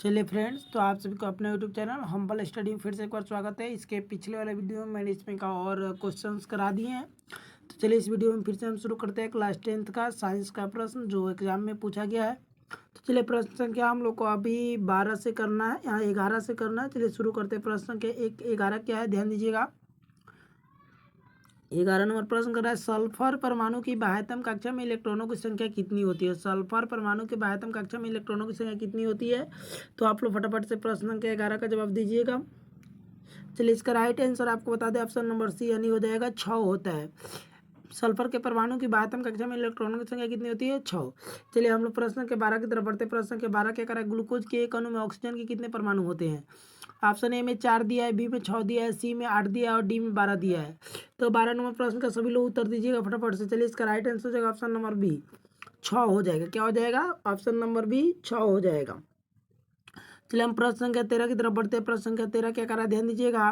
चलिए फ्रेंड्स, तो आप सभी को अपने यूट्यूब चैनल हम्बल स्टडी में फिर से एक बार स्वागत है। इसके पिछले वाले वीडियो में मैंने इसमें का और क्वेश्चंस करा दिए हैं। तो चलिए इस वीडियो में फिर से हम शुरू करते हैं क्लास 10th का साइंस का प्रश्न जो एग्जाम में पूछा गया है। तो चलिए प्रश्न संख्या हम लोग को अभी 12 से करना है, यहाँ 11 से करना है। चलिए शुरू करते हैं। प्रश्न के 11 क्या है, ध्यान दीजिएगा। 11 नंबर प्रश्न कर रहा है, सल्फर परमाणु की बाह्यतम कक्षा में इलेक्ट्रॉनों की संख्या कितनी होती है। सल्फर परमाणु की बाह्यतम कक्षा में इलेक्ट्रॉनों की संख्या कितनी होती है। तो आप लोग फटाफट से प्रश्न संख्या 11 का जवाब दीजिएगा। चलिए इसका राइट आंसर आपको बता दें, ऑप्शन नंबर सी यानी हो जाएगा 6 होता है। सल्फर के परमाणु की बाह्यतम कक्षा में इलेक्ट्रॉनों की संख्या कितनी होती है, 6। चलिए हम लोग प्रश्न के 12 की तरफ बढ़ते हैं। प्रश्न के 12 क्या करा है, ग्लूकोज के एक अणु में ऑक्सीजन के कितने परमाणु होते हैं। ऑप्शन ए में 4 दिया है, बी में 6 दिया है, सी में 8 दिया है और डी में 12 दिया है। तो 12 नंबर प्रश्न का सभी लोग उत्तर दीजिएगा फटाफट से। चलिए इसका राइट आंसर हो जाएगा ऑप्शन नंबर बी, 6 हो जाएगा। क्या हो जाएगा, ऑप्शन नंबर बी 6 हो जाएगा। चलिए हम प्रश्न संख्या 13 की तरफ बढ़ते हैं। प्रश्न संख्या 13 क्या कर रहा है, ध्यान दीजिएगा।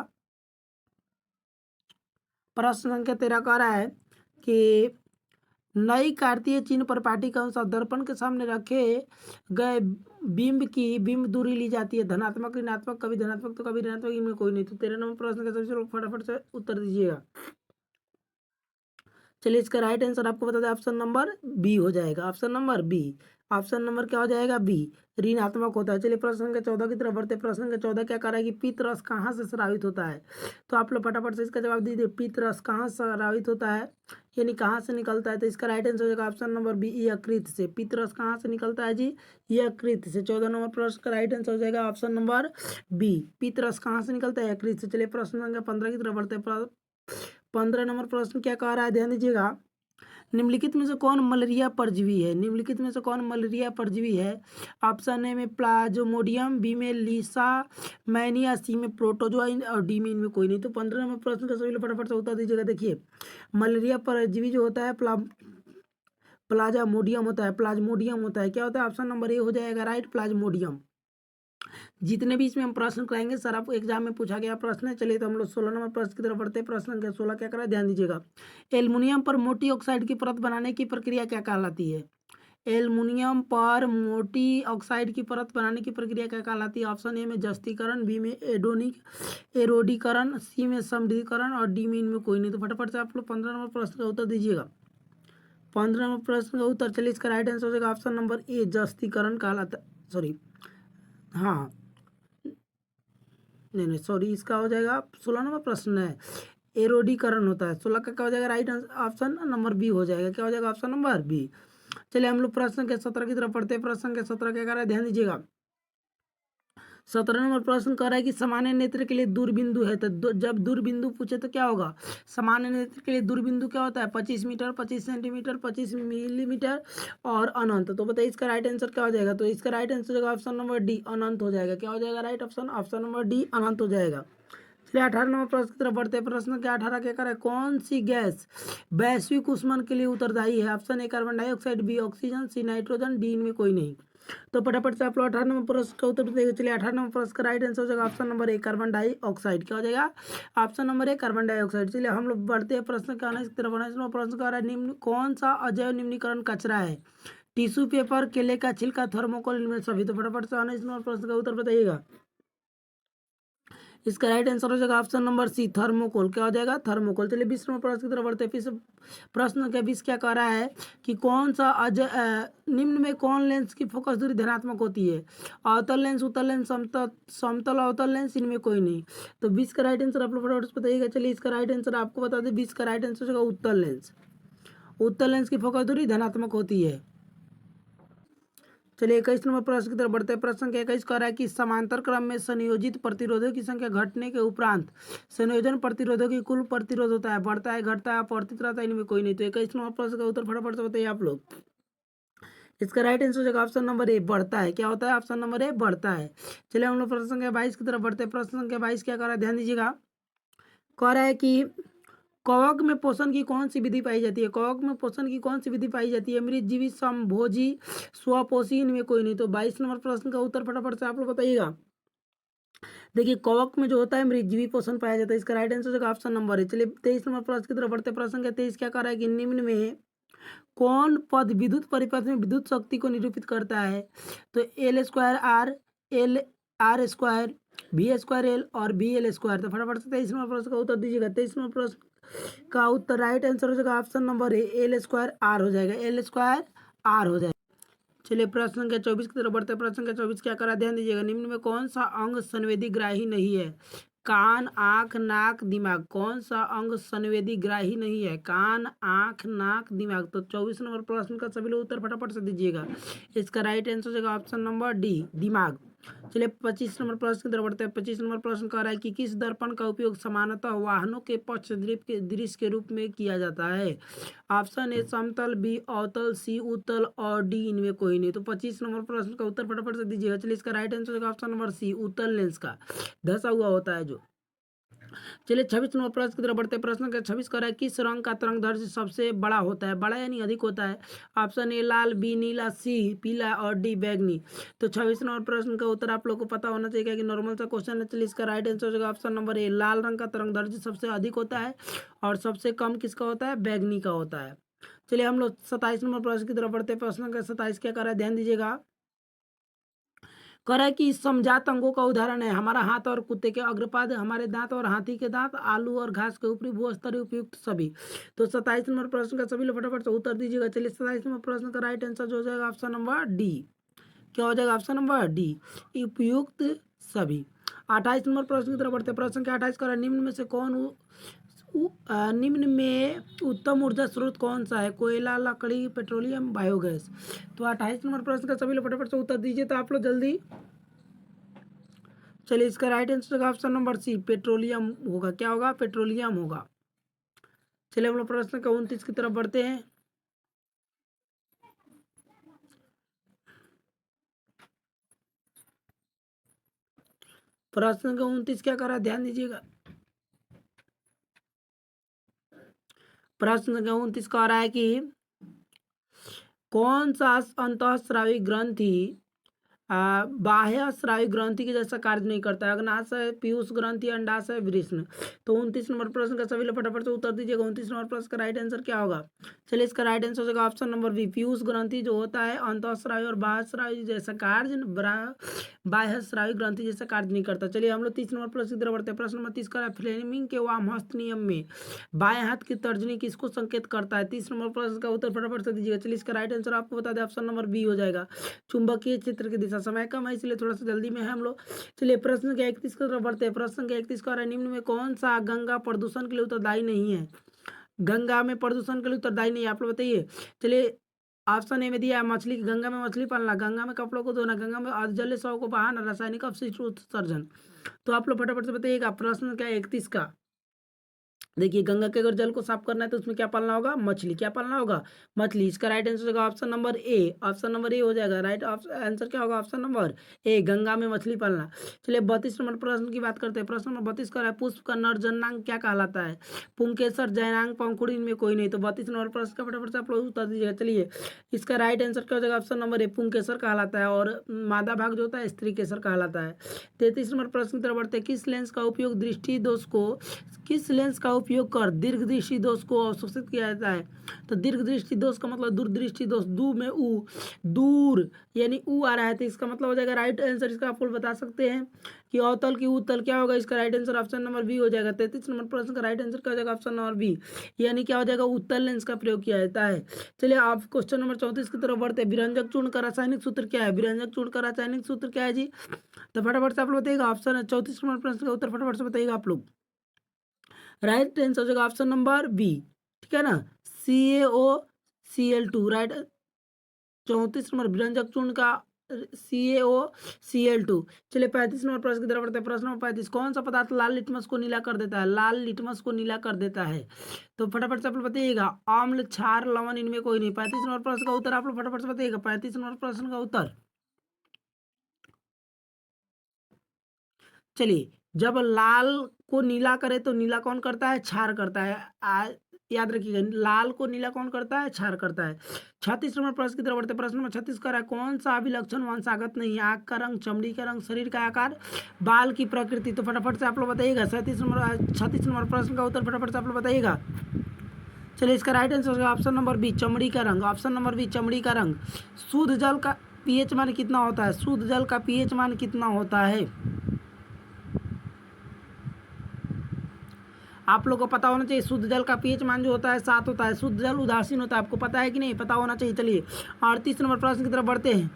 प्रश्न संख्या 13 कह रहा है कि नई कार्तीय चिन्ह पर पाठी के अनुसार दर्पण के सामने रखे गए बिंब की बिंब दूरी ली जाती है, धनात्मक ऋणात्मक, कभी धनात्मक तो कभी ऋणात्मक, इनमें कोई नहीं। तो 13 नंबर प्रश्न का सभी लोग फटाफट से उत्तर दीजिएगा। चलिए इसका राइट आंसर आपको बता दें, ऑप्शन नंबर बी हो जाएगा। Option number B, option number क्या हो जाएगा, बी, ऋणात्मक होता है। चलिए प्रश्न संख्या 14 की तरफ बढ़ते हैं। प्रश्न संख्या 14 क्या कर रहा है कि पित्त रस कहाँ से स्रावित होता है। तो आप लोग फटाफट से इसका जवाब दीजिए, पित्त रस कहाँ से स्रावित होता है, यानी कहाँ से निकलता है। तो इसका राइट आंसर हो जाएगा ऑप्शन नंबर बी, यकृत से। पित्त रस कहाँ से निकलता है जी, यकृत से। 14 नंबर प्रश्न का राइट आंसर हो जाएगा ऑप्शन नंबर बी, पित्त रस कहाँ से निकलता है, यकृत से। चलिए प्रश्न संख्या 15 की तरफ बढ़ते हैं। 15 नंबर प्रश्न क्या कह रहा है, ध्यान दीजिएगा। निम्नलिखित में से कौन मलेरिया परजीवी है। निम्नलिखित में से कौन मलेरिया परजीवी है। ऑप्शन ए में प्लाज्मोडियम, बी में लीसा मैनिया, सी में प्रोटोजोइन और डी में इनमें कोई नहीं। तो 15 नंबर प्रश्न का सभी लोग फटाफट से उत्तर दीजिएगा। देखिए मलेरिया परजीवी जो होता है प्लाज्मोडियम होता है, प्लाज्मोडियम होता है। क्या होता है, ऑप्शन नंबर ए हो जाएगा राइट, प्लाज्मोडियम। जितने भी इसमें हम प्रश्न कराएंगे सर आपको एग्जाम में पूछा गया प्रश्न है। चलिए तो हम लोग 16 नंबर प्रश्न की तरफ बढ़ते हैं। प्रश्न संख्या 16 क्या करा है, ध्यान दीजिएगा। एल्युमिनियम पर मोटी ऑक्साइड की परत बनाने की प्रक्रिया क्या कहलाती है। एल्युमिनियम पर मोटी ऑक्साइड की परत बनाने की प्रक्रिया क्या कहलाती है। ऑप्शन ए में जस्तीकरण, बी में एरोडीकरण, सी में समृद्धीकरण और डी में इनमें कोई नहीं। तो फटाफट से आप लोग 15 नंबर प्रश्न का उत्तर दीजिएगा। 15 नंबर प्रश्न का उत्तर, चलिए इसका राइट आंसर हो जाएगा ऑप्शन नंबर ए, जस्तीकरण कहलाता, सॉरी, हाँ नहीं सॉरी, इसका हो जाएगा 16 नंबर प्रश्न है, एरोडीकरण होता है। 16 का क्या हो जाएगा, राइट ऑप्शन नंबर बी हो जाएगा। क्या हो जाएगा, ऑप्शन नंबर बी। चलिए हम लोग प्रश्न के 17 की तरफ पढ़ते हैं। प्रश्न के 17 क्या कर रहा है, ध्यान दीजिएगा। 17 नंबर प्रश्न कर रहा है कि सामान्य नेत्र के लिए दूरबिंदु है। तो जब दूरबिंदु पूछे तो क्या होगा, सामान्य नेत्र के लिए दूरबिंदु क्या होता है, 25 मीटर, 25 सेंटीमीटर, 25 मिलीमीटर और अनंत। तो बताइए इसका राइट आंसर क्या हो जाएगा। तो इसका राइट आंसर हो जाएगा ऑप्शन नंबर डी, अनंत हो जाएगा। क्या हो जाएगा right option, option number D, अनंत हो जाएगा। चलिए 18 नंबर प्रश्न की तरफ बढ़ते हैं। प्रश्न के 18 क्या कर रहा है, कौन सी गैस वैश्विक ऊष्मन के लिए उत्तरदायी है। Option A carbon dioxide, B oxygen, C nitrogen, D इनमें कोई नहीं। तो फटाफट से आप लोग 18 नंबर प्रश्न का उत्तर देंगे। चलिए 18 नंबर प्रश्न का राइट आंसर हो जाएगा ऑप्शन नंबर ए, कार्बन डाइऑक्साइड। क्या हो जाएगा, ऑप्शन नंबर ए, कार्बन डाइऑक्साइड। चलिए हम लोग बढ़ते हैं प्रश्न के 19 की तरफ। 19 नंबर प्रश्न का रहा है, निम्न कौन सा अजैव निम्नीकरण कचरा है। टिश्यू पेपर, केले का छिलका, थर्मोकोल, इनमें सभी। तो फटाफट से 19 नंबर प्रश्न का उत्तर बताइएगा। इसका राइट आंसर हो जाएगा ऑप्शन नंबर सी, थर्मोकोल। क्या हो जाएगा, थर्मोकोल। चलिए 20 नंबर प्रश्न की तरफ बढ़ते हैं। फिर प्रश्न के 20 क्या कह रहा है कि कौन सा निम्न में कौन लेंस की फोकस दूरी धनात्मक होती है। अवतल लेंस, उत्तल लेंस, समतल समतल अवतल लेंस, इनमें कोई नहीं। तो 20 का राइट आंसर आप लोग फटाफट से बताइएगा। चलिए इसका राइट आंसर आपको बता दें, 20 का राइट आंसर हो जाएगा उत्तल लेंस। उत्तल लेंस की फोकस दूरी धनात्मक होती है। चलिए 21 नंबर प्रश्न की तरफ बढ़ते हैं। प्रश्न के 21 कह रहा है कि समांतर क्रम में संयोजित प्रतिरोधों की संख्या घटने के उपरांत संयोजन प्रतिरोधों की कुल प्रतिरोध होता है, बढ़ता है, घटता है, अपवर्तित रहता है, इनमें कोई नहीं। तो 21 नंबर प्रश्न का उत्तर फटाफट से बताइए आप लोग। इसका राइट आंसर हो जाएगा ऑप्शन नंबर ए, बढ़ता है। क्या होता है, ऑप्शन नंबर ए, बढ़ता है। चलिए हम लोग प्रश्न संख्या 22 की तरफ बढ़ते हैं। प्रश्न संख्या 22 क्या कर रहा है, ध्यान दीजिएगा। कह रहा है कि कवक में पोषण की कौन सी विधि पाई जाती है। कवक में पोषण की कौन सी विधि पाई जाती है, मृतजीवी, समभोजी, स्वपोषी, इनमें कोई नहीं। तो 22 नंबर प्रश्न का उत्तर फटाफट से आप लोग बताइएगा। देखिए कवक में जो होता है मृतजीवी पोषण पाया जाता है। इसका राइट आंसर होगा ऑप्शन नंबर है। चलिए 23 नंबर प्रश्न की तरफ बढ़ते। प्रश्न का 23 क्या कर रहा है कि निम्न में कौन पद विद्युत परिपथ में विद्युत शक्ति को निरूपित करता है। तो L² R, L R square, B square L और बी एल स्क्वायर। तो फटाफट से 23 नंबर प्रश्न का उत्तर दीजिएगा। 23 नंबर प्रश्न का उत्तर राइट आंसर हो जाएगा option number A, L square R हो जाएगा, एल स्क्वायर आर हो जाएगा। चलिए प्रश्न संख्या 24 की तरफ बढ़ते हैं। प्रश्न संख्या 24 क्या करा, ध्यान दीजिएगा। निम्न में कौन सा अंग संवेदी ग्राही नहीं है? कान, आंख, नाक, दिमाग। कौन सा अंग संवेदी ग्राही नहीं है? कान, आंख, नाक, दिमाग। तो 24 नंबर प्रश्न का सभी लोग उत्तर फटाफट से दीजिएगा। इसका राइट आंसर हो जाएगा ऑप्शन नंबर डी, दिमाग। चलिए 25 नंबर प्रश्न की तरफ बढ़ते हैं। 25 नंबर प्रश्न कह रहा है कि किस दर्पण का उपयोग सामान्यतः वाहनों के पक्ष दृश्य के रूप में किया जाता है? ऑप्शन ए समतल, बी अवतल, सी उत्तल और डी इनमें कोई नहीं। तो 25 नंबर प्रश्न का उत्तर फटाफट से दीजिएगा। चलिए इसका राइट आंसर होगा ऑप्शन नंबर सी, उत्तल लेंस का धंसा हुआ होता है जो। चलिए 26 नंबर प्रश्न की तरफ बढ़ते हैं। प्रश्न का 26 कर रहा है किस रंग का तरंगदैर्ध्य सबसे बड़ा होता है? बड़ा यानी अधिक होता है। ऑप्शन ए लाल, बी नीला, सी पीला और डी बैगनी। तो 26 नंबर प्रश्न का उत्तर आप लोग को पता होना चाहिए कि नॉर्मल सा क्वेश्चन है। चलिए इसका राइट आंसर हो जाएगा ऑप्शन नंबर ए, लाल रंग का तरंगदैर्ध्य सबसे अधिक होता है और सबसे कम किसका होता है? बैगनी का होता है। चलिए हम लोग 27 नंबर प्रश्न की तरफ बढ़ते हैं। प्रश्न का 27 क्या कर रहा है, ध्यान दीजिएगा। कह रहा है कि समजात अंगों का उदाहरण है हमारा हाथ और कुत्ते के अग्रपाद, हमारे दांत और हाथी के दांत, आलू और घास के ऊपरी भूस्तरीय उपयुक्त सभी। तो 27 नंबर प्रश्न का सभी लोग फटाफट से उत्तर दीजिएगा। चलिए 27 नंबर प्रश्न का राइट आंसर जो हो जाएगा ऑप्शन नंबर डी। क्या हो जाएगा? ऑप्शन नंबर डी, उपयुक्त सभी। 28 नंबर प्रश्न की तरफ बढ़ते हैं। प्रश्न के 28 का निम्न में से निम्न में उत्तम ऊर्जा स्रोत कौन सा है? कोयला, लकड़ी, पेट्रोलियम, बायोगैस। तो 28 नंबर प्रश्न का सभी लोग फटाफट से उत्तर दीजिए। तो आप लोग जल्दी। चलिए इसका राइट आंसर होगा ऑप्शन नंबर सी, पेट्रोलियम होगा। क्या होगा? पेट्रोलियम होगा। चलिए हम लोग प्रश्न का 29 की तरफ बढ़ते हैं। प्रश्न का 29 क्या कर रहा है, ध्यान दीजिएगा। प्रश्न का 29 कह रहा है कि कौन सा अंतःस्रावी ग्रंथि बाह्य स्रावी ग्रंथि के जैसा कार्य नहीं करता है? अग्नाशय, पीयूष ग्रंथि, अंडाशय, वृषण। तो 29 नंबर प्रश्न का सभी लोग फटाफट से उत्तर दीजिएगा। 29 नंबर प्रश्न का राइट आंसर क्या होगा? चलिए इसका राइट आंसर होगा ऑप्शन नंबर बी, पीयूष ग्रंथि जो होता है अंतःस्रावी और बाह्य स्रावी जैसा कार्य, बाह्य स्रावी ग्रंथि जैसा कार्य नहीं करता। चलिए हम लोग 30 नंबर प्रश्न की तरफ बढ़ते हैं। प्रश्न नंबर 30 का फ्लेमिंग के वामहस्त नियम में बाएं हाथ की तर्जनी किसको संकेत करता है? 30 नंबर प्रश्न का उत्तर फटाफट से दीजिएगा। चलिए इसका राइट आंसर आपको बता दें, ऑप्शन नंबर बी हो जाएगा, चुंबकीय क्षेत्र की दिशा। समय कम है इसलिए थोड़ा सा जल्दी में है हम लोग। चलिए प्रश्न के 31 की तरफ बढ़ते हैं। प्रश्न के 31 का निम्न में कौन सा गंगा प्रदूषण के लिए उत्तरदायी नहीं है? गंगा में प्रदूषण के लिए उत्तरदायी नहीं है, आप लोग बताइए। चलिए ऑप्शन ए में दिया है मछली, गंगा में मछली पालना, गंगा में कपड़ों को धोना, गंगा में जल शव को बहाना, रासायनिक अपशिष्ट उत्सर्जन। तो आप लोग फटाफट से बताइएगा प्रश्न क्या 31 का। देखिए गंगा के अगर जल को साफ करना है तो उसमें क्या पालना होगा? मछली। क्या पालना होगा? मछली। इसका राइट आंसर होगा ऑप्शन नंबर ए, ऑप्शन नंबर ए हो जाएगा। राइट आंसर क्या होगा? ऑप्शन नंबर ए, गंगा में मछली पालना। चलिए 32 नंबर प्रश्न की बात करते हैं। प्रश्न नंबर 32 का है पुष्प का नर जननांग क्या कहलाता है? पुंकेसर, जयनांग, पंखुड़ी, इनमें कोई नहीं। तो 32 नंबर प्रश्न का फटाफट से आप लोग उत्तर दीजिएगा। चलिए इसका राइट आंसर क्या हो जाएगा? ऑप्शन नंबर ए, पुंकेसर कहलाता है और मादा भाग जो होता है स्त्री केसर कहलाता है। 33 नंबर प्रश्न की तरफ बढ़ते हैं। किस लेंस का उपयोग दृष्टि दोष को किस लेंस का उपयोग कर दीर्घ दृष्टि दोष को अवशोषित किया जाता है? तो दीर्घ दृष्टि दोष का मतलब दूरदृष्टि दोष, दू में ऊ, दूर यानी ऊ आ रहा है तो इसका मतलब हो जाएगा राइट आंसर। इसका आप लोग बता सकते हैं कि अवतल की उत्तल। क्या होगा? इसका right answer option number B हो जाएगा। 33 नंबर प्रश्न का राइट आंसर क्या हो जाएगा? ऑप्शन नंबर बी, यानी क्या हो जाएगा? उत्तल लेंस का प्रयोग किया जाता है। चलिए आप क्वेश्चन नंबर 34 की तरफ बढ़ते हैं। विरंजक चूर्ण का रासायनिक सूत्र क्या है? विरंजक चूर्ण का रासायनिक सूत्र क्या है जी? तो फटाफट से आप लोग बताइएगा। ऑप्शन 34 नंबर प्रश्न का उत्तर फटाफट से बताइएगा आप लोग। राइट आंसर हो जाएगा ऑप्शन नंबर बी, ठीक है ना, CaOCl2। राइट 34 नंबर विरंजक चूर्ण का CaOCl2। चलिए 35 नंबर प्रश्न की तरफ बढ़ते हैं। प्रश्न नंबर 35, कौन सा पदार्थ लाल लिटमस को नीला कर देता है? लाल लिटमस को नीला कर देता है। तो फटाफट से आप लोग बताइएगा। आम्ल, क्षार, लवण, इनमें कोई नहीं। 35 नंबर प्रश्न का उत्तर आप लोग फटाफट से बताइएगा। 35 नंबर प्रश्न का उत्तर। चलिए जब लाल को नीला करे तो नीला कौन करता है? क्षार करता है। याद रखिएगा, लाल को नीला कौन करता है? क्षार करता है। 36 नंबर प्रश्न की तरफ बढ़ते हैं। प्रश्न नंबर 36 का है कौन सा अभिलक्षण वंशागत नहीं है? आँख का रंग, चमड़ी का रंग, शरीर का आकार, बाल की प्रकृति। तो फटाफट से आप लोग बताइएगा। 36 नंबर प्रश्न का उत्तर फटाफट से आप लोग बताइएगा। चलिए इसका राइट आंसर होगा ऑप्शन नंबर बी, चमड़ी का रंग। ऑप्शन नंबर बी, चमड़ी का रंग। शुद्ध जल का पीएच मान कितना होता है, शुद्ध जल का पीएच मान कितना होता है। आप लोग को पता होना चाहिए शुद्ध जल का पीएच मान जो होता है 7 होता है। शुद्ध जल उदासीन होता है, आपको पता है कि नहीं, पता होना चाहिए। चलिए 38 नंबर प्रश्न की तरफ बढ़ते हैं।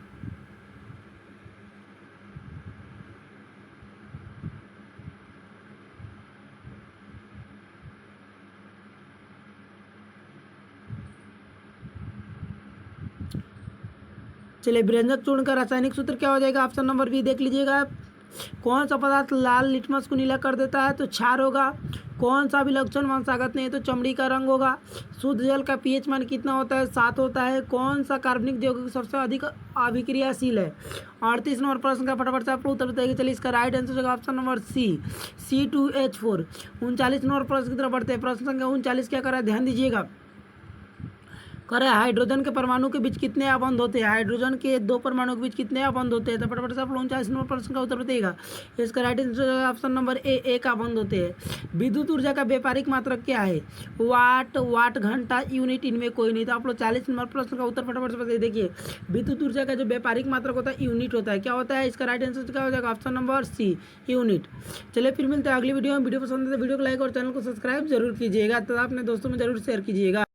चलिए व्यंजक चूर्ण का रासायनिक सूत्र क्या हो जाएगा, ऑप्शन नंबर बी देख लीजिएगा। कौन सा पदार्थ लाल लिटमस को नीला कर देता है, तो क्षार होगा। कौन सा भी लक्षण वंशागत नहीं है, तो चमड़ी का रंग होगा। शुद्ध जल का पीएच मान कितना होता है, 7 होता है। कौन सा कार्बनिक यौगिक सबसे अधिक अभिक्रियाशील है। 38 नंबर प्रश्न का फटाफट से आप लोग उत्तर बताइए। चलिए इसका राइट आंसर होगा ऑप्शन नंबर सी, C2H4। 39 नंबर प्रश्न की तरफ बढ़ते हैं। प्रश्न संख्या 39 क्या करा है, ध्यान दीजिएगा। कह रहा है हाइड्रोजन के परमाणु के बीच कितने आबंध होते हैं, हाइड्रोजन के 2 परमाणु के बीच कितने आबंध होते हैं। तो फटाफट से आप लोग 39 नंबर प्रश्न का उत्तर बताइएगा। इसका राइट आंसर ऑप्शन नंबर ए, एक आबंध होते हैं। विद्युत ऊर्जा का व्यापारिक मात्रक क्या है, वाट, वाट घंटा, यूनिट, इनमें कोई नहीं। तो आप लोग 40 नंबर प्रश्न का उत्तर फटाफट से बताइए। देखिए विद्युत ऊर्जा का जो व्यापारिक मात्रक होता है यूनिट होता है। क्या होता है, इसका राइट आंसर क्या हो जाएगा, ऑप्शन नंबर सी, यूनिट। चलिए फिर मिलते हैं अगली वीडियो में। वीडियो पसंद है तो वीडियो को लाइक और चैनल को सब्सक्राइब जरूर कीजिएगा, तथा अपने दोस्तों में जरूर शेयर कीजिएगा।